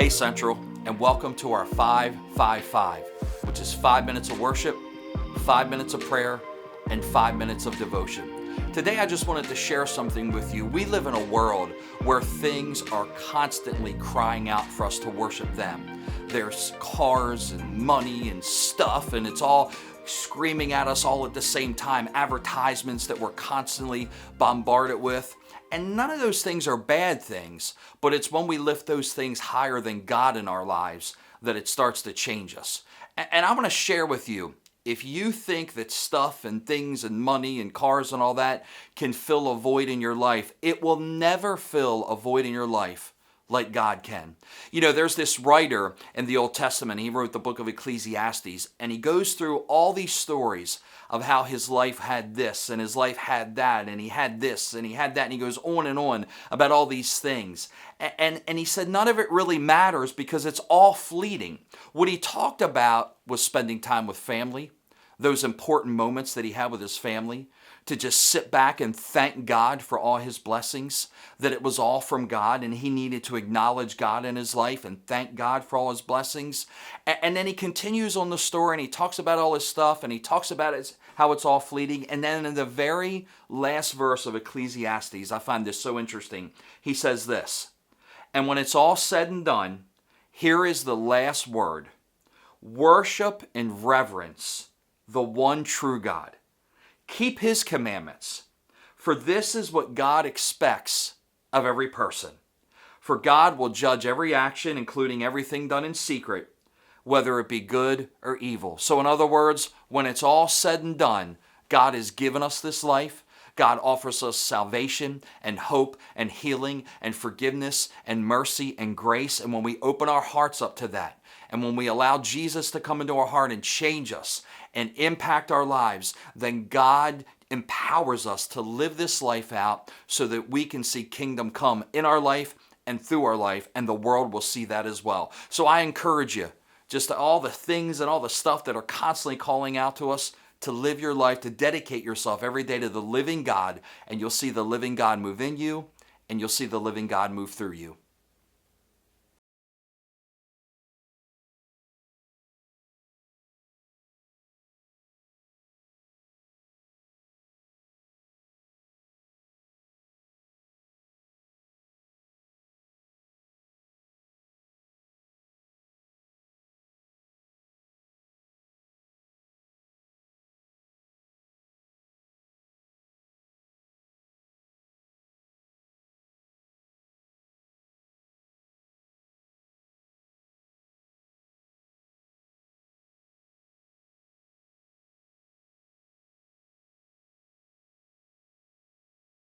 Hey Central, and welcome to our 5-5-5, which is 5 minutes of worship, 5 minutes of prayer, and 5 minutes of devotion. Today I just wanted to share something with you. We live in a world where things are constantly crying out for us to worship them. There's cars and money and stuff, and it's all screaming at us all at the same time. Advertisements that we're constantly bombarded with. And none of those things are bad things, but it's when we lift those things higher than God in our lives that it starts to change us. And I want to share with you, if you think that stuff and things and money and cars and all that can fill a void in your life, it will never fill a void in your life like God can. You know, there's this writer in the Old Testament. He wrote the book of Ecclesiastes, and he goes through all these stories of how his life had this and his life had that and he had this and he had that, and he goes on and on about all these things. And he said none of it really matters because it's all fleeting. What he talked about was spending time with family, those important moments that he had with his family, to just sit back and thank God for all his blessings, that it was all from God and he needed to acknowledge God in his life and thank God for all his blessings. And then he continues on the story and he talks about all his stuff and he talks about how it's all fleeting. And then in the very last verse of Ecclesiastes, I find this so interesting. He says this, "And when it's all said and done, here is the last word. Worship and reverence the one true God. Keep his commandments, for this is what God expects of every person. For God will judge every action, including everything done in secret, whether it be good or evil." So in other words, when it's all said and done, God has given us this life. God offers us salvation and hope and healing and forgiveness and mercy and grace. And when we open our hearts up to that, and when we allow Jesus to come into our heart and change us and impact our lives, then God empowers us to live this life out so that we can see kingdom come in our life and through our life, and the world will see that as well. So I encourage you, just all the things and all the stuff that are constantly calling out to us, to live your life, to dedicate yourself every day to the living God, and you'll see the living God move in you, and you'll see the living God move through you.